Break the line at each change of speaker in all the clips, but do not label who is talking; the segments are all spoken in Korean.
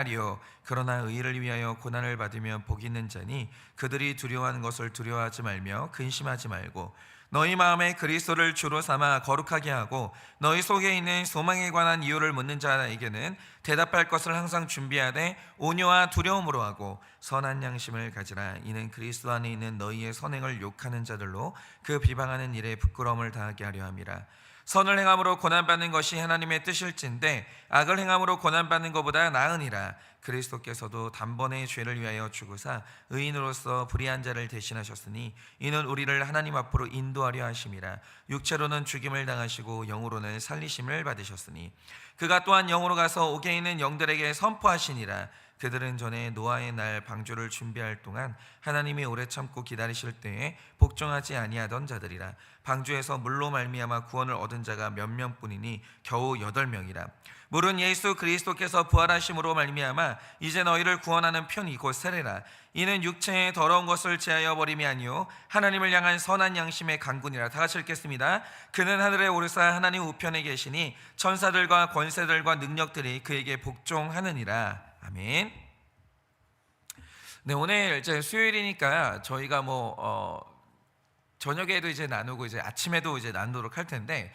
리요 그러나 의를 위하여 고난을 받으면 복이 있는 자니 그들이 두려워하는 것을 두려워하지 말며 근심하지 말고 너희 마음에 그리스도를 주로 삼아 거룩하게 하고 너희 속에 있는 소망에 관한 이유를 묻는 자에게는 대답할 것을 항상 준비하되 온유와 두려움으로 하고 선한 양심을 가지라. 이는 그리스도 안에 있는 너희의 선행을 욕하는 자들로 그 비방하는 일에 부끄러움을 당하게 하려 함이라. 선을 행함으로 고난받는 것이 하나님의 뜻일진데 악을 행함으로 고난받는 것보다 나으니라. 그리스도께서도 단번에 죄를 위하여 죽으사 의인으로서 불의한 자를 대신하셨으니 이는 우리를 하나님 앞으로 인도하려 하심이라. 육체로는 죽임을 당하시고 영으로는 살리심을 받으셨으니 그가 또한 영으로 가서 옥에 있는 영들에게 선포하시니라. 그들은 전에 노아의 날 방주를 준비할 동안 하나님이 오래 참고 기다리실 때에 복종하지 아니하던 자들이라. 방주에서 물로 말미암아 구원을 얻은 자가 몇 명뿐이니 겨우 8명이라. 물은 예수 그리스도께서 부활하심으로 말미암아 이제 너희를 구원하는 편이 곧 세례라. 이는 육체의 더러운 것을 제하여 버림이 아니요 하나님을 향한 선한 양심의 강군이라. 다 같이 읽겠습니다. 그는 하늘에 오르사 하나님 우편에 계시니 천사들과 권세들과 능력들이 그에게 복종하느니라. 아멘. 네, 오늘 이제 수요일이니까 저희가 저녁에도 이제 나누고 이제 아침에도 이제 나누도록 할 텐데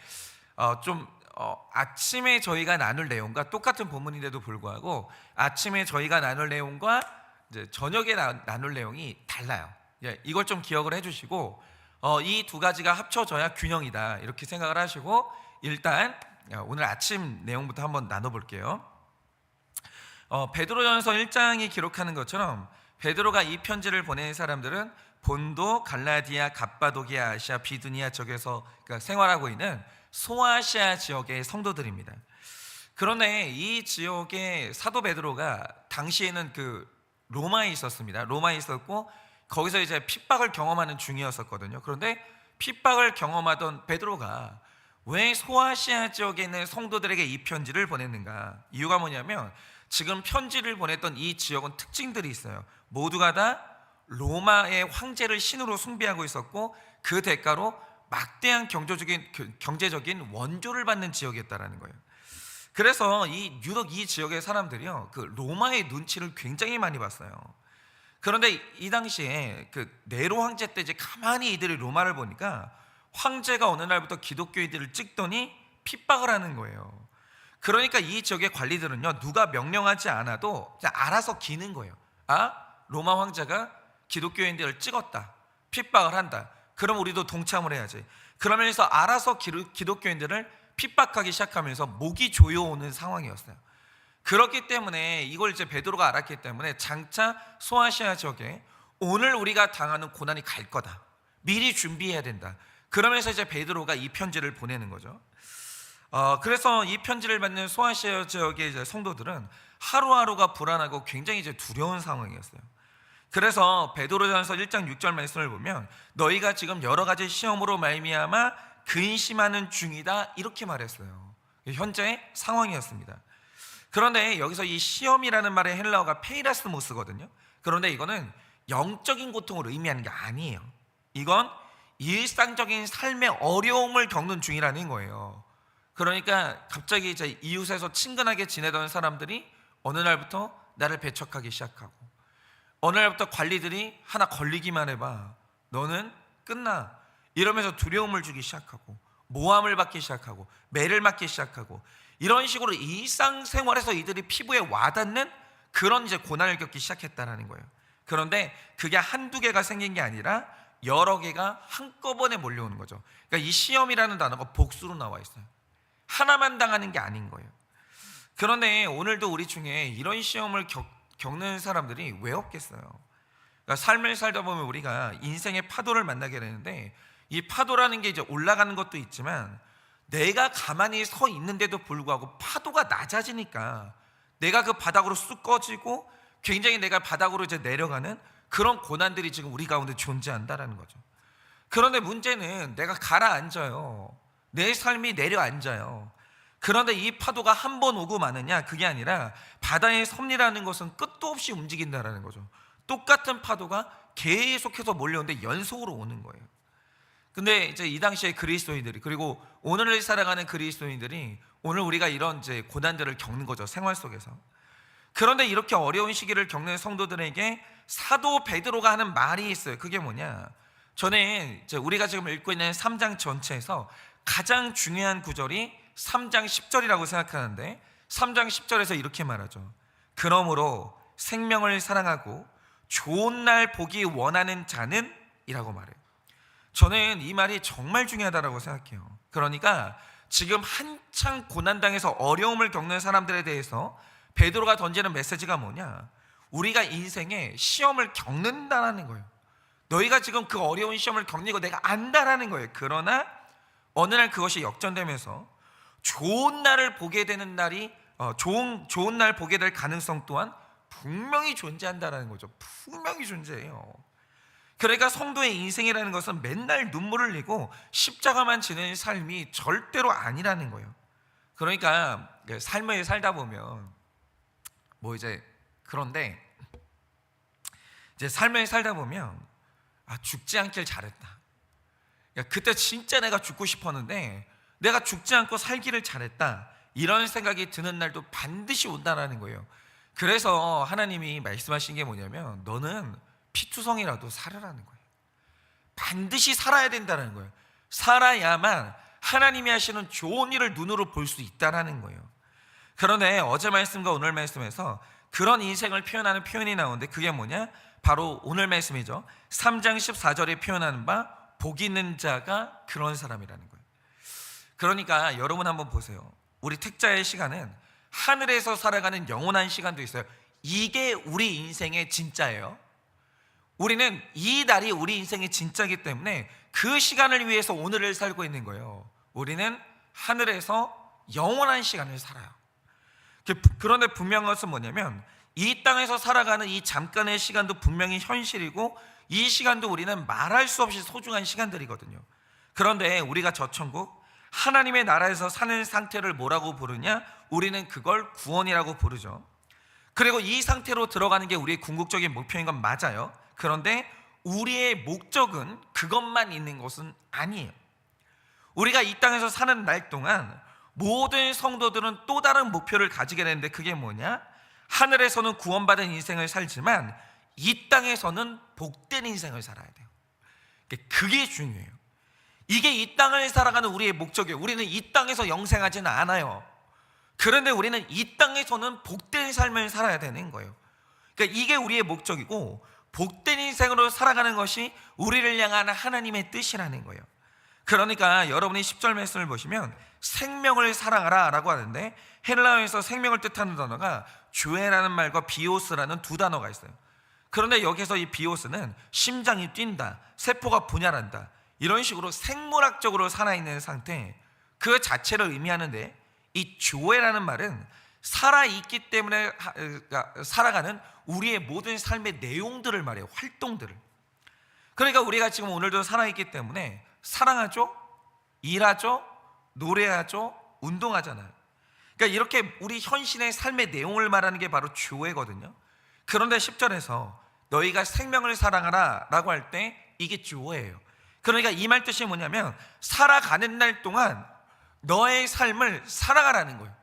아침에 저희가 나눌 내용과 똑같은 본문인데도 불구하고 아침에 저희가 나눌 내용과 이제 저녁에 나눌 내용이 달라요. 이걸 좀 기억을 해주시고 이 두 가지가 합쳐져야 균형이다 이렇게 생각을 하시고 일단 오늘 아침 내용부터 한번 나눠볼게요. 베드로전서 1장이 기록하는 것처럼 베드로가 이 편지를 보낸 사람들은 본도, 갈라디아, 갑바도기아, 아시아, 비두니아 쪽에서 생활하고 있는 소아시아 지역의 성도들입니다. 그런데 이 지역의 사도 베드로가 당시에는 로마에 있었습니다. 로마에 있었고 거기서 이제 핍박을 경험하는 중이었었거든요. 그런데 핍박을 경험하던 베드로가 왜 소아시아 지역에 있는 성도들에게 이 편지를 보냈는가? 이유가 뭐냐면 지금 편지를 보냈던 이 지역은 특징들이 있어요. 모두가 다 로마의 황제를 신으로 숭배하고 있었고 그 대가로 막대한 경제적인 원조를 받는 지역이었다라는 거예요. 그래서 유독 이 지역의 사람들이요 로마의 눈치를 굉장히 많이 봤어요. 그런데 이 당시에 네로 황제 때 이제 가만히 이들이 로마를 보니까 황제가 어느 날부터 기독교인들을 찍더니 핍박을 하는 거예요. 그러니까 이 지역의 관리들은요 누가 명령하지 않아도 그냥 알아서 기는 거예요. 로마 황제가 기독교인들을 찍었다, 핍박을 한다, 그럼 우리도 동참을 해야지. 그러면서 알아서 기독교인들을 핍박하기 시작하면서 목이 조여오는 상황이었어요. 그렇기 때문에 이걸 이제 베드로가 알았기 때문에 장차 소아시아 지역에 오늘 우리가 당하는 고난이 갈 거다, 미리 준비해야 된다. 그러면서 이제 베드로가 이 편지를 보내는 거죠. 그래서 이 편지를 받는 소아시아 지역의 이제 성도들은 하루하루가 불안하고 굉장히 이제 두려운 상황이었어요. 그래서 베드로전서 1장 6절 말씀을 보면 너희가 지금 여러 가지 시험으로 말미암아 근심하는 중이다 이렇게 말했어요. 현재의 상황이었습니다. 그런데 여기서 이 시험이라는 말의 헬라어가 페이라스모스거든요. 그런데 이거는 영적인 고통을 의미하는 게 아니에요. 이건 일상적인 삶의 어려움을 겪는 중이라는 거예요. 그러니까 갑자기 이제 이웃에서 친근하게 지내던 사람들이 어느 날부터 나를 배척하기 시작하고 어느 날부터 관리들이 하나 걸리기만 해봐 너는 끝나 이러면서 두려움을 주기 시작하고 모함을 받기 시작하고 매를 맞기 시작하고 이런 식으로 일상생활에서 이들이 피부에 와닿는 그런 이제 고난을 겪기 시작했다는 거예요. 그런데 그게 한두 개가 생긴 게 아니라 여러 개가 한꺼번에 몰려오는 거죠. 그러니까 이 시험이라는 단어가 복수로 나와 있어요. 하나만 당하는 게 아닌 거예요. 그런데 오늘도 우리 중에 이런 시험을 겪는 사람들이 왜 없겠어요? 그러니까 삶을 살다 보면 우리가 인생의 파도를 만나게 되는데 이 파도라는 게 이제 올라가는 것도 있지만 내가 가만히 서 있는데도 불구하고 파도가 낮아지니까 내가 그 바닥으로 쑥 꺼지고 굉장히 내가 바닥으로 이제 내려가는 그런 고난들이 지금 우리 가운데 존재한다라는 거죠. 그런데 문제는 내가 가라앉아요. 내 삶이 내려앉아요. 그런데 이 파도가 한 번 오고 마느냐 그게 아니라 바다의 섭리라는 것은 끝도 없이 움직인다라는 거죠. 똑같은 파도가 계속해서 몰려오는데 연속으로 오는 거예요. 근데 이제 이 당시에 그리스도인들이 그리고 오늘을 살아가는 그리스도인들이 오늘 우리가 이런 이제 고난들을 겪는 거죠. 생활 속에서. 그런데 이렇게 어려운 시기를 겪는 성도들에게 사도 베드로가 하는 말이 있어요. 그게 뭐냐? 저는 우리가 지금 읽고 있는 3장 전체에서 가장 중요한 구절이 3장 10절이라고 생각하는데, 3장 10절에서 이렇게 말하죠. 그러므로 생명을 사랑하고 좋은 날 보기 원하는 자는 이라고 말해요. 저는 이 말이 정말 중요하다고 생각해요. 그러니까 지금 한창 고난당해서 어려움을 겪는 사람들에 대해서 베드로가 던지는 메시지가 뭐냐? 우리가 인생에 시험을 겪는다라는 거예요. 너희가 지금 그 어려운 시험을 겪는 거 내가 안다라는 거예요. 그러나 어느 날 그것이 역전되면서 좋은 날을 보게 되는 날이 좋은 날 보게 될 가능성 또한 분명히 존재한다라는 거죠. 분명히 존재해요. 그러니까 성도의 인생이라는 것은 맨날 눈물을 흘리고 십자가만 지는 삶이 절대로 아니라는 거예요. 그러니까 삶을 살다 보면 그런데 이제 삶을 살다 보면 죽지 않길 잘했다. 그때 진짜 내가 죽고 싶었는데 내가 죽지 않고 살기를 잘했다. 이런 생각이 드는 날도 반드시 온다라는 거예요. 그래서 하나님이 말씀하신 게 뭐냐면 너는 피투성이라도 살으라는 거예요. 반드시 살아야 된다는 거예요. 살아야만 하나님이 하시는 좋은 일을 눈으로 볼 수 있다는 거예요. 그런데 어제 말씀과 오늘 말씀에서 그런 인생을 표현하는 표현이 나오는데 그게 뭐냐? 바로 오늘 말씀이죠. 3장 14절에 표현하는 바 복 있는 자가 그런 사람이라는 거예요. 그러니까 여러분 한번 보세요. 우리 택자의 시간은 하늘에서 살아가는 영원한 시간도 있어요. 이게 우리 인생의 진짜예요. 우리는 이 날이 우리 인생의 진짜이기 때문에 그 시간을 위해서 오늘을 살고 있는 거예요. 우리는 하늘에서 영원한 시간을 살아요. 그런데 분명한 것은 뭐냐면 이 땅에서 살아가는 이 잠깐의 시간도 분명히 현실이고 이 시간도 우리는 말할 수 없이 소중한 시간들이거든요. 그런데 우리가 저 천국 하나님의 나라에서 사는 상태를 뭐라고 부르냐? 우리는 그걸 구원이라고 부르죠. 그리고 이 상태로 들어가는 게 우리의 궁극적인 목표인 건 맞아요. 그런데 우리의 목적은 그것만 있는 것은 아니에요. 우리가 이 땅에서 사는 날 동안 모든 성도들은 또 다른 목표를 가지게 되는데 그게 뭐냐? 하늘에서는 구원받은 인생을 살지만 이 땅에서는 복된 인생을 살아야 돼요. 그게 중요해요. 이게 이 땅을 살아가는 우리의 목적이에요. 우리는 이 땅에서 영생하지는 않아요. 그런데 우리는 이 땅에서는 복된 삶을 살아야 되는 거예요. 그러니까 이게 우리의 목적이고 복된 인생으로 살아가는 것이 우리를 향한 하나님의 뜻이라는 거예요. 그러니까 여러분이 10절 말씀을 보시면 생명을 사랑하라 라고 하는데 헬라어에서 생명을 뜻하는 단어가 주에라는 말과 비오스라는 두 단어가 있어요. 그런데 여기서 이 비오스는 심장이 뛴다, 세포가 분열한다, 이런 식으로 생물학적으로 살아있는 상태 그 자체를 의미하는데 이 조에라는 말은 살아있기 때문에 살아가는 우리의 모든 삶의 내용들을 말해요. 활동들을. 그러니까 우리가 지금 오늘도 살아있기 때문에 사랑하죠, 일하죠, 노래하죠, 운동하잖아요. 그러니까 이렇게 우리 현실의 삶의 내용을 말하는 게 바로 조회거든요. 그런데 10절에서 너희가 생명을 사랑하라 라고 할 때 이게 조회예요. 그러니까 이 말 뜻이 뭐냐면 살아가는 날 동안 너의 삶을 사랑하라는 거예요.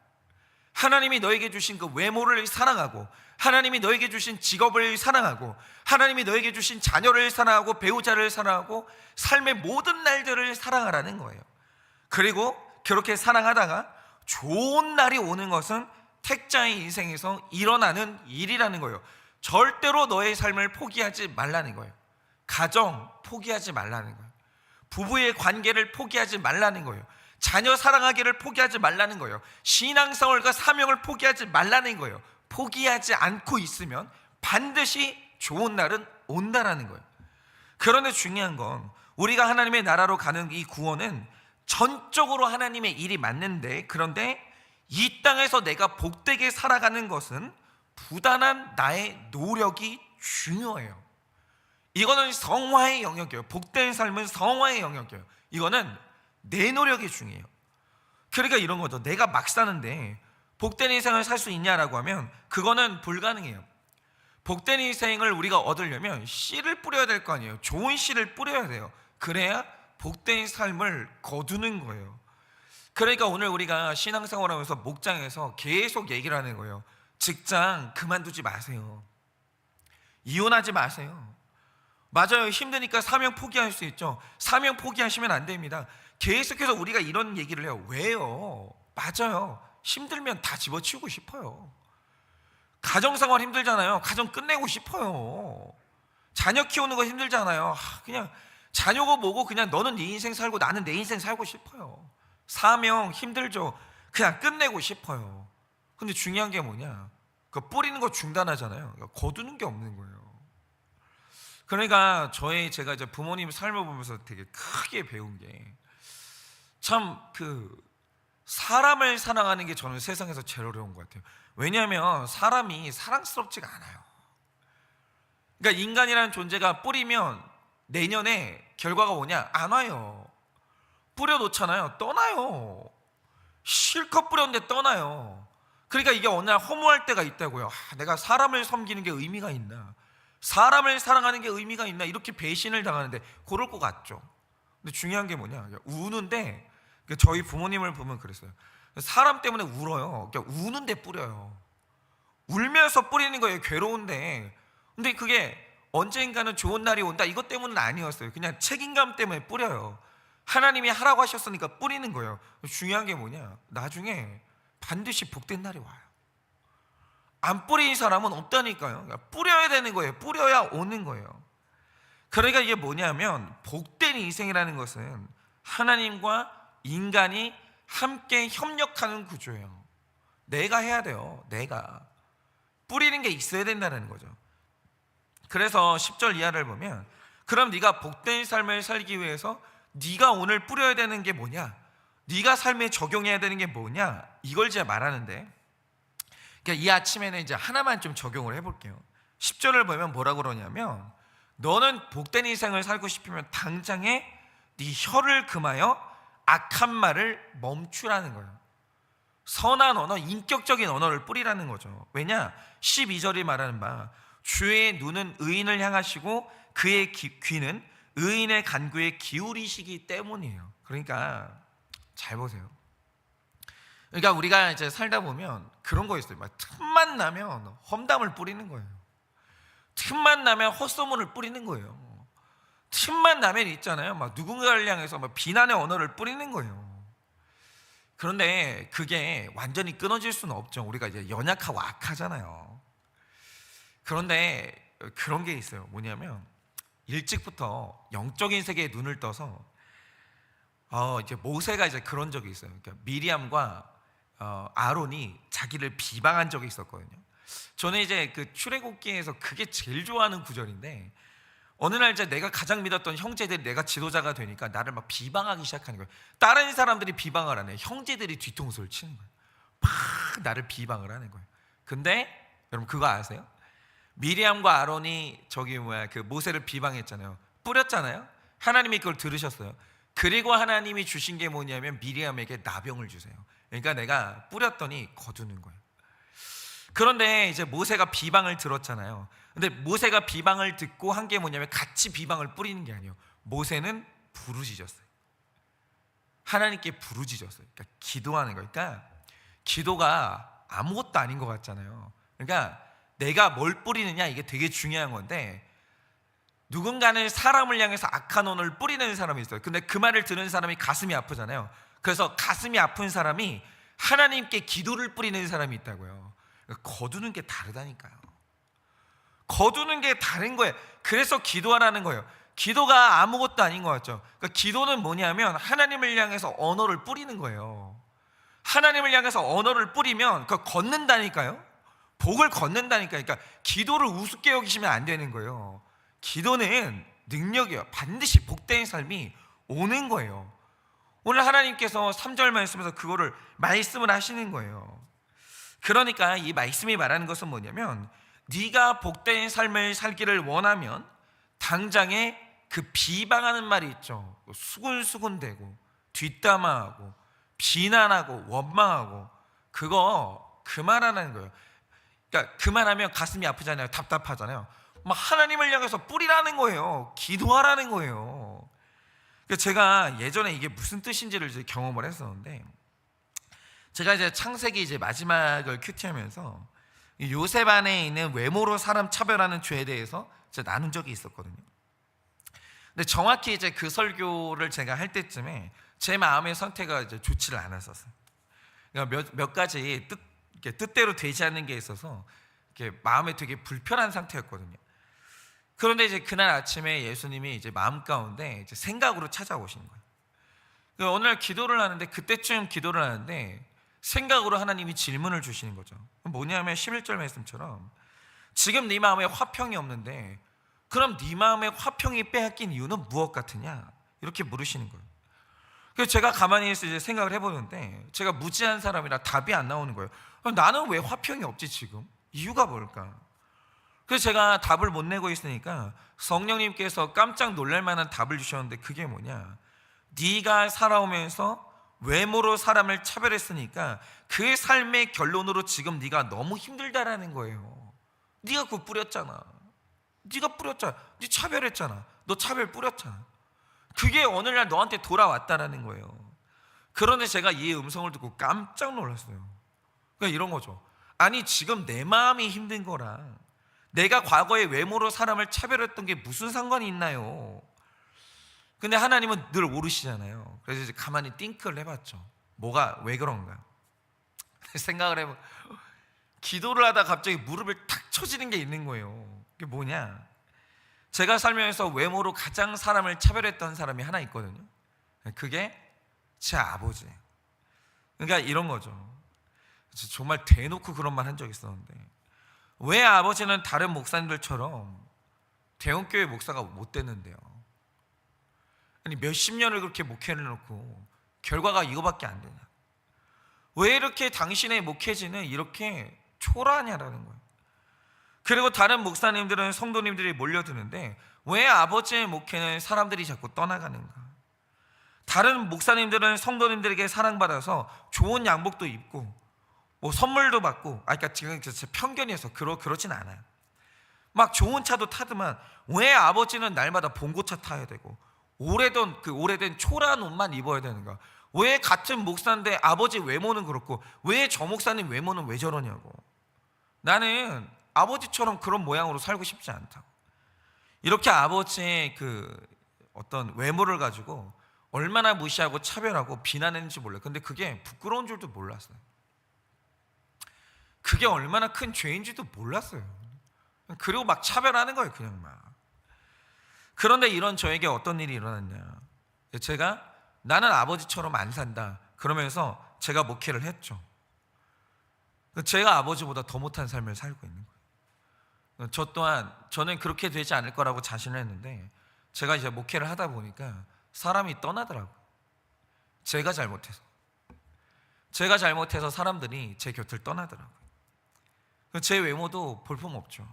하나님이 너에게 주신 그 외모를 사랑하고 하나님이 너에게 주신 직업을 사랑하고 하나님이 너에게 주신 자녀를 사랑하고 배우자를 사랑하고 삶의 모든 날들을 사랑하라는 거예요. 그리고 그렇게 사랑하다가 좋은 날이 오는 것은 택자의 인생에서 일어나는 일이라는 거예요. 절대로 너의 삶을 포기하지 말라는 거예요. 가정 포기하지 말라는 거예요. 부부의 관계를 포기하지 말라는 거예요. 자녀 사랑하기를 포기하지 말라는 거예요. 신앙생활과 사명을 포기하지 말라는 거예요. 포기하지 않고 있으면 반드시 좋은 날은 온다라는 거예요. 그런데 중요한 건 우리가 하나님의 나라로 가는 이 구원은 전적으로 하나님의 일이 맞는데, 그런데 이 땅에서 내가 복되게 살아가는 것은 부단한 나의 노력이 중요해요. 이거는 성화의 영역이에요. 복된 삶은 성화의 영역이에요. 이거는 내 노력이 중요해요. 그러니까 이런 거죠. 내가 막 사는데 복된 인생을 살 수 있냐라고 하면 그거는 불가능해요. 복된 인생을 우리가 얻으려면 씨를 뿌려야 될 거 아니에요. 좋은 씨를 뿌려야 돼요. 그래야 복된 삶을 거두는 거예요. 그러니까 오늘 우리가 신앙생활하면서 목장에서 계속 얘기를 하는 거예요. 직장 그만두지 마세요. 이혼하지 마세요. 맞아요. 힘드니까 사명 포기할 수 있죠. 사명 포기하시면 안 됩니다. 계속해서 우리가 이런 얘기를 해요. 왜요? 맞아요. 힘들면 다 집어치우고 싶어요. 가정생활 힘들잖아요. 가정 끝내고 싶어요. 자녀 키우는 거 힘들잖아요. 그냥 자녀고 뭐고 그냥 너는 네 인생 살고 나는 내 인생 살고 싶어요. 사명 힘들죠. 그냥 끝내고 싶어요. 근데 중요한 게 뭐냐? 그 뿌리는 거 중단하잖아요. 거두는 게 없는 거예요. 그러니까 제가 이제 부모님 삶을 보면서 되게 크게 배운 게 참 사람을 사랑하는 게 저는 세상에서 제일 어려운 것 같아요. 왜냐하면 사람이 사랑스럽지가 않아요. 그러니까 인간이라는 존재가 뿌리면 내년에 결과가 오냐? 안 와요. 뿌려놓잖아요. 떠나요. 실컷 뿌렸는데 떠나요. 그러니까 이게 어느 날 허무할 때가 있다고요. 내가 사람을 섬기는 게 의미가 있나? 사람을 사랑하는 게 의미가 있나? 이렇게 배신을 당하는데 그럴 것 같죠. 근데 중요한 게 뭐냐? 우는데 저희 부모님을 보면 그랬어요. 사람 때문에 울어요. 그러니까 우는데 뿌려요. 울면서 뿌리는 거예요. 괴로운데. 근데 그게 언젠가는 좋은 날이 온다 이것 때문은 아니었어요. 그냥 책임감 때문에 뿌려요. 하나님이 하라고 하셨으니까 뿌리는 거예요. 중요한 게 뭐냐? 나중에 반드시 복된 날이 와요. 안 뿌린 사람은 없다니까요. 그러니까 뿌려야 되는 거예요. 뿌려야 오는 거예요. 그러니까 이게 뭐냐면 복된 인생이라는 것은 하나님과 인간이 함께 협력하는 구조예요. 내가 해야 돼요. 내가 뿌리는 게 있어야 된다는 거죠. 그래서 10절 이하를 보면 그럼 네가 복된 삶을 살기 위해서 네가 오늘 뿌려야 되는 게 뭐냐? 네가 삶에 적용해야 되는 게 뭐냐? 이걸 제가 말하는데 그러니까 이 아침에는 이제 하나만 좀 적용을 해볼게요. 10절을 보면 뭐라 그러냐면 너는 복된 인생을 살고 싶으면 당장에 네 혀를 금하여 악한 말을 멈추라는 거예요. 선한 언어, 인격적인 언어를 뿌리라는 거죠. 왜냐? 12절이 말하는 바 주의 눈은 의인을 향하시고 그의 귀는 의인의 간구에 기울이시기 때문이에요. 그러니까 잘 보세요. 그러니까 우리가 이제 살다 보면 그런 거 있어요. 막 틈만 나면 험담을 뿌리는 거예요. 틈만 나면 헛소문을 뿌리는 거예요. 틈만 나면 있잖아요. 막 누군가를 향해서 막 비난의 언어를 뿌리는 거예요. 그런데 그게 완전히 끊어질 수는 없죠. 우리가 이제 연약하고 악하잖아요. 그런데 그런 게 있어요. 뭐냐면 일찍부터 영적인 세계에 눈을 떠서 이제 모세가 이제 그런 적이 있어요. 그러니까 미리암과 아론이 자기를 비방한 적이 있었거든요. 저는 이제 출애굽기에서 그게 제일 좋아하는 구절인데 어느 날 이제 내가 가장 믿었던 형제들이 내가 지도자가 되니까 나를 막 비방하기 시작하는 거예요. 다른 사람들이 비방을 안 해요. 형제들이 뒤통수를 치는 거예요. 막 나를 비방을 하는 거예요. 근데 여러분 그거 아세요? 미리암과 아론이 모세를 비방했잖아요. 뿌렸잖아요. 하나님이 그걸 들으셨어요. 그리고 하나님이 주신 게 뭐냐면 미리암에게 나병을 주세요. 그러니까 내가 뿌렸더니 거두는 거예요. 그런데 이제 모세가 비방을 들었잖아요. 근데 모세가 비방을 듣고 한 게 뭐냐면 같이 비방을 뿌리는 게 아니에요. 모세는 부르짖었어요. 하나님께 부르짖었어요. 그러니까 기도하는 거예요. 그러니까 기도가 아무것도 아닌 것 같잖아요. 그러니까 내가 뭘 뿌리느냐 이게 되게 중요한 건데 누군가는 사람을 향해서 악한 언어를 뿌리는 사람이 있어요. 근데 그 말을 들은 사람이 가슴이 아프잖아요. 그래서 가슴이 아픈 사람이 하나님께 기도를 뿌리는 사람이 있다고요. 거두는 게 다르다니까요. 거두는 게 다른 거예요. 그래서 기도하라는 거예요. 기도가 아무것도 아닌 것 같죠. 그러니까 기도는 뭐냐면 하나님을 향해서 언어를 뿌리는 거예요. 하나님을 향해서 언어를 뿌리면 그거 걷는다니까요. 복을 걷는다니까요. 그러니까 기도를 우습게 여기시면 안 되는 거예요. 기도는 능력이에요. 반드시 복된 삶이 오는 거예요. 오늘 하나님께서 3절 말씀에서 그거를 말씀을 하시는 거예요. 그러니까 이 말씀이 말하는 것은 뭐냐면 네가 복된 삶을 살기를 원하면 당장에 그 비방하는 말이 있죠. 수군수군대고 뒷담화하고 비난하고 원망하고 그거 그만하는 거예요. 그러니까 그만하면 가슴이 아프잖아요. 답답하잖아요. 막 하나님을 향해서 뿌리라는 거예요. 기도하라는 거예요. 그러니까 제가 예전에 이게 무슨 뜻인지를 이제 경험을 했었는데 제가 이제 창세기 이제 마지막을 큐티하면서 요셉 안에 있는 외모로 사람 차별하는 죄에 대해서 제가 나눈 적이 있었거든요. 근데 정확히 이제 그 설교를 제가 할 때쯤에 제 마음의 상태가 이제 좋지를 않았었어요. 그러니까 몇 가지 뜻대로 되지 않는 게 있어서 이렇게 마음에 되게 불편한 상태였거든요. 그런데 이제 그날 아침에 예수님이 이제 마음 가운데 이제 생각으로 찾아오신 거예요. 그러니까 어느 날 기도를 하는데, 그때쯤 기도를 하는데 생각으로 하나님이 질문을 주시는 거죠. 뭐냐면 11절 말씀처럼 지금 네 마음에 화평이 없는데 그럼 네 마음에 화평이 빼앗긴 이유는 무엇 같으냐? 이렇게 물으시는 거예요. 그래서 제가 가만히 이제 생각을 해보는데 제가 무지한 사람이라 답이 안 나오는 거예요. 나는 왜 화평이 없지 지금? 이유가 뭘까? 그래서 제가 답을 못 내고 있으니까 성령님께서 깜짝 놀랄 만한 답을 주셨는데, 그게 뭐냐? 네가 살아오면서 외모로 사람을 차별했으니까 그 삶의 결론으로 지금 네가 너무 힘들다라는 거예요. 네가 그거 뿌렸잖아. 네가 뿌렸잖아. 네 차별했잖아. 너 차별 뿌렸잖아. 그게 어느 날 너한테 돌아왔다라는 거예요. 그런데 제가 이 음성을 듣고 깜짝 놀랐어요. 그러니까 이런 거죠. 아니 지금 내 마음이 힘든 거랑 내가 과거에 외모로 사람을 차별했던 게 무슨 상관이 있나요? 근데 하나님은 늘 모르시잖아요. 그래서 이제 가만히 띵크를 해봤죠. 뭐가 왜 그런가 생각을 해보. 기도를 하다 갑자기 무릎을 탁 쳐지는 게 있는 거예요. 그게 뭐냐? 제가 살면서 외모로 가장 사람을 차별했던 사람이 하나 있거든요. 그게 제 아버지예요. 그러니까 이런 거죠. 정말 대놓고 그런 말 한 적 있었는데, 왜 아버지는 다른 목사님들처럼 대형교회 목사가 못 됐는데요? 아니 몇십 년을 그렇게 목회를 해놓고 결과가 이거밖에 안 되냐? 왜 이렇게 당신의 목회지는 이렇게 초라하냐라는 거예요. 그리고 다른 목사님들은 성도님들이 몰려드는데 왜 아버지의 목회는 사람들이 자꾸 떠나가는가? 다른 목사님들은 성도님들에게 사랑받아서 좋은 양복도 입고 뭐 선물도 받고, 그러니까 지금 제 편견이어서 그렇진 않아요. 막 좋은 차도 타더만 왜 아버지는 날마다 봉고차 타야 되고 오래된 초라한 옷만 입어야 되는가? 왜 같은 목사인데 아버지 외모는 그렇고 왜 저 목사님 외모는 왜 저러냐고. 나는 아버지처럼 그런 모양으로 살고 싶지 않다고. 이렇게 아버지의 그 어떤 외모를 가지고 얼마나 무시하고 차별하고 비난했는지 몰라요. 근데 그게 부끄러운 줄도 몰랐어요. 그게 얼마나 큰 죄인지도 몰랐어요. 그리고 막 차별하는 거예요, 그냥 막. 그런데 이런 저에게 어떤 일이 일어났냐? 제가 나는 아버지처럼 안 산다 그러면서 제가 목회를 했죠. 제가 아버지보다 더 못한 삶을 살고 있는 거예요. 저 또한 저는 그렇게 되지 않을 거라고 자신을 했는데 제가 이제 목회를 하다 보니까 사람이 떠나더라고요. 제가 잘못해서 사람들이 제 곁을 떠나더라고요. 제 외모도 볼품없죠.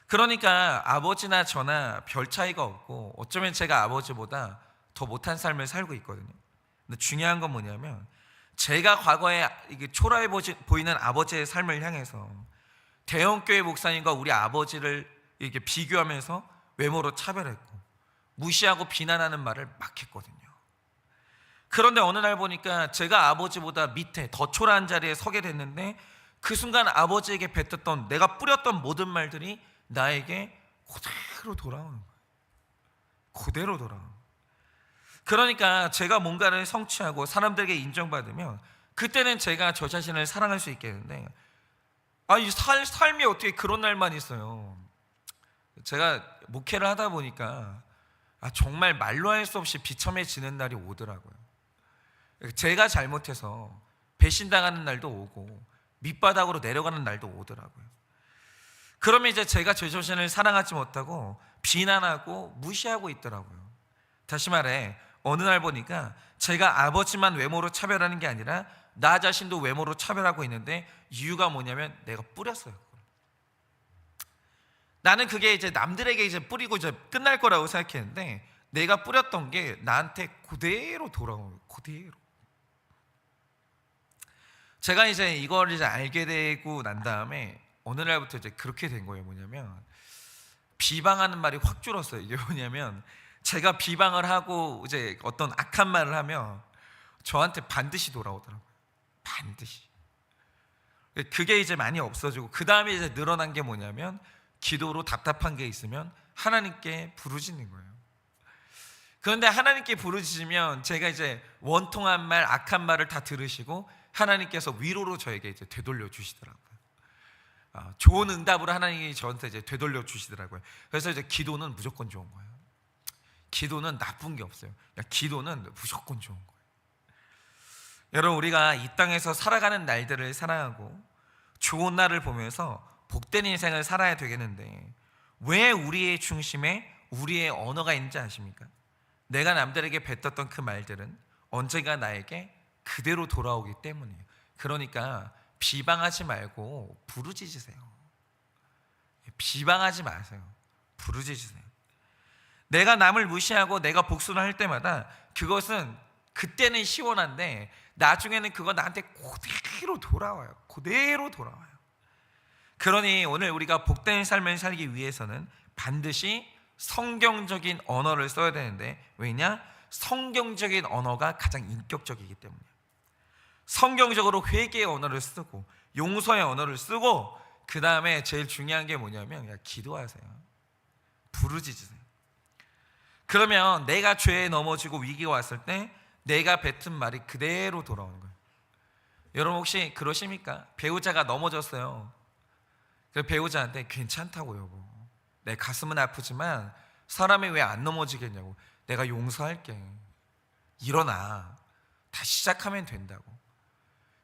그러니까 아버지나 저나 별 차이가 없고 어쩌면 제가 아버지보다 더 못한 삶을 살고 있거든요. 근데 중요한 건 뭐냐면 제가 과거에 이게 초라해 보이는 아버지의 삶을 향해서 대형교회 목사님과 우리 아버지를 이렇게 비교하면서 외모로 차별했고 무시하고 비난하는 말을 막 했거든요. 그런데 어느 날 보니까 제가 아버지보다 밑에 더 초라한 자리에 서게 됐는데 그 순간 아버지에게 뱉었던 내가 뿌렸던 모든 말들이 나에게 그대로 돌아오는 거예요. 그대로 돌아오는 거예요. 그러니까 제가 뭔가를 성취하고 사람들에게 인정받으면 그때는 제가 저 자신을 사랑할 수 있겠는데 이 삶이 어떻게 그런 날만 있어요. 제가 목회를 하다 보니까 정말 말로 할 수 없이 비참해지는 날이 오더라고요. 제가 잘못해서 배신당하는 날도 오고 밑바닥으로 내려가는 날도 오더라고요. 그러면 이제 제가 제 자신을 사랑하지 못하고 비난하고 무시하고 있더라고요. 다시 말해 어느 날 보니까 제가 아버지만 외모로 차별하는 게 아니라 나 자신도 외모로 차별하고 있는데 이유가 뭐냐면 내가 뿌렸어요. 나는 그게 이제 남들에게 이제 뿌리고 이제 끝날 거라고 생각했는데 내가 뿌렸던 게 나한테 그대로 돌아오는 거예요. 그대로. 제가 이제 이걸 이제 알게 되고 난 다음에 어느 날부터 이제 그렇게 된 거예요. 뭐냐면 비방하는 말이 확 줄었어요. 이게 뭐냐면 제가 비방을 하고 이제 어떤 악한 말을 하면 저한테 반드시 돌아오더라고요. 반드시. 그게 이제 많이 없어지고, 그 다음에 이제 늘어난 게 뭐냐면 기도로 답답한 게 있으면 하나님께 부르짖는 거예요. 그런데 하나님께 부르짖으면 제가 이제 원통한 말, 악한 말을 다 들으시고 하나님께서 위로로 저에게 이제 되돌려 주시더라고요. 좋은 응답으로 하나님이 저한테 이제 되돌려 주시더라고요. 그래서 이제 기도는 무조건 좋은 거예요. 기도는 나쁜 게 없어요. 기도는 무조건 좋은 거예요. 여러분, 우리가 이 땅에서 살아가는 날들을 사랑하고 좋은 날을 보면서 복된 인생을 살아야 되겠는데, 왜 우리의 중심에 우리의 언어가 있는지 아십니까? 내가 남들에게 뱉었던 그 말들은 언젠가 나에게 그대로 돌아오기 때문이에요. 그러니까 비방하지 말고 부르짖으세요. 비방하지 마세요. 부르짖으세요. 내가 남을 무시하고 내가 복수를 할 때마다 그것은 그때는 시원한데 나중에는 그거 나한테 그대로 돌아와요. 그대로 돌아와요. 그러니 오늘 우리가 복된 삶을 살기 위해서는 반드시 성경적인 언어를 써야 되는데, 왜냐? 성경적인 언어가 가장 인격적이기 때문이에요. 성경적으로 회개의 언어를 쓰고 용서의 언어를 쓰고, 그 다음에 제일 중요한 게 뭐냐면 그냥 기도하세요. 부르짖으세요. 그러면 내가 죄에 넘어지고 위기가 왔을 때 내가 뱉은 말이 그대로 돌아오는 거예요. 여러분, 혹시 그러십니까? 배우자가 넘어졌어요. 그래서 배우자한테 괜찮다고 여보, 내 가슴은 아프지만 사람이 왜 안 넘어지겠냐고, 내가 용서할게, 일어나, 다시 시작하면 된다고.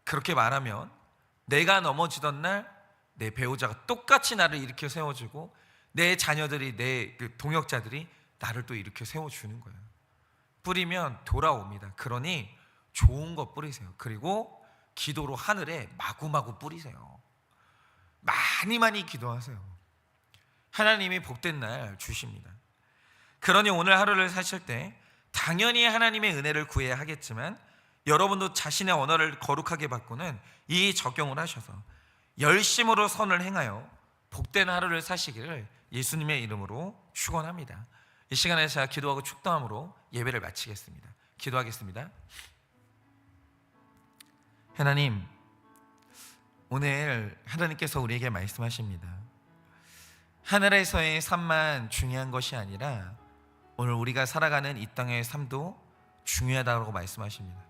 그렇게 말하면 내가 넘어지던 날 내 배우자가 똑같이 나를 일으켜 세워주고, 내 자녀들이, 내 동역자들이 나를 또 일으켜 세워주는 거예요. 뿌리면 돌아옵니다. 그러니 좋은 거 뿌리세요. 그리고 기도로 하늘에 마구마구 뿌리세요. 많이 기도하세요. 하나님이 복된 날 주십니다. 그러니 오늘 하루를 사실 때 당연히 하나님의 은혜를 구해야 하겠지만, 여러분도 자신의 언어를 거룩하게 바꾸는 이 적용을 하셔서 열심으로 선을 행하여 복된 하루를 사시기를 예수님의 이름으로 축원합니다. 이 시간에 제가 기도하고 축도함으로 예배를 마치겠습니다. 기도하겠습니다. 하나님, 오늘 하나님께서 우리에게 말씀하십니다. 하늘에서의 삶만 중요한 것이 아니라 오늘 우리가 살아가는 이 땅의 삶도 중요하다고 말씀하십니다.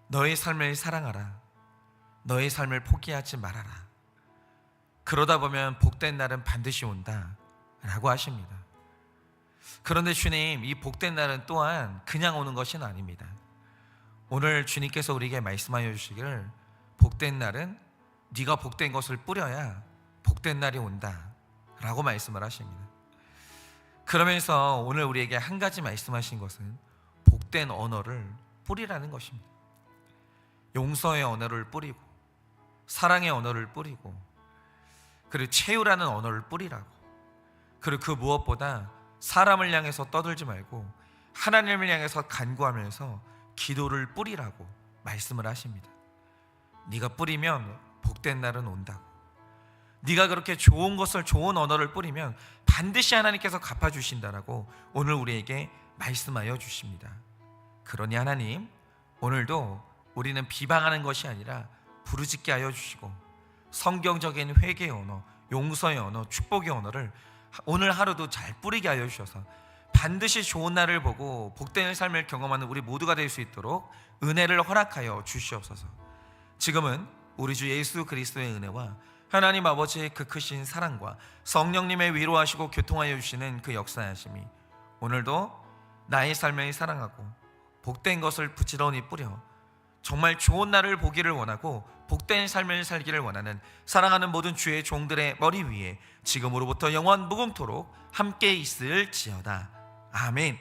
너의 삶을 사랑하라. 너의 삶을 포기하지 말아라. 그러다 보면 복된 날은 반드시 온다 라고 하십니다. 그런데 주님, 이 복된 날은 또한 그냥 오는 것은 아닙니다. 오늘 주님께서 우리에게 말씀하여 주시기를, 복된 날은 네가 복된 것을 뿌려야 복된 날이 온다 라고 말씀을 하십니다. 그러면서 오늘 우리에게 한 가지 말씀하신 것은 복된 언어를 뿌리라는 것입니다. 용서의 언어를 뿌리고, 사랑의 언어를 뿌리고, 그리고 채우라는 언어를 뿌리라고. 그리고 그 무엇보다 사람을 향해서 떠들지 말고 하나님을 향해서 간구하면서 기도를 뿌리라고 말씀을 하십니다. 네가 뿌리면 복된 날은 온다고. 네가 그렇게 좋은 것을, 좋은 언어를 뿌리면 반드시 하나님께서 갚아주신다라고 오늘 우리에게 말씀하여 주십니다. 그러니 하나님, 오늘도 우리는 비방하는 것이 아니라 부르짖게 하여 주시고, 성경적인 회개의 언어, 용서의 언어, 축복의 언어를 오늘 하루도 잘 뿌리게 하여 주셔서 반드시 좋은 날을 보고 복된 삶을 경험하는 우리 모두가 될 수 있도록 은혜를 허락하여 주시옵소서. 지금은 우리 주 예수 그리스도의 은혜와 하나님 아버지의 그 크신 사랑과 성령님의 위로하시고 교통하여 주시는 그 역사하심이 오늘도 나의 삶을 사랑하고 복된 것을 부지런히 뿌려 정말 좋은 날을 보기를 원하고 복된 삶을 살기를 원하는 사랑하는 모든 주의 종들의 머리 위에 지금으로부터 영원 무궁토록 함께 있을지어다. 아멘.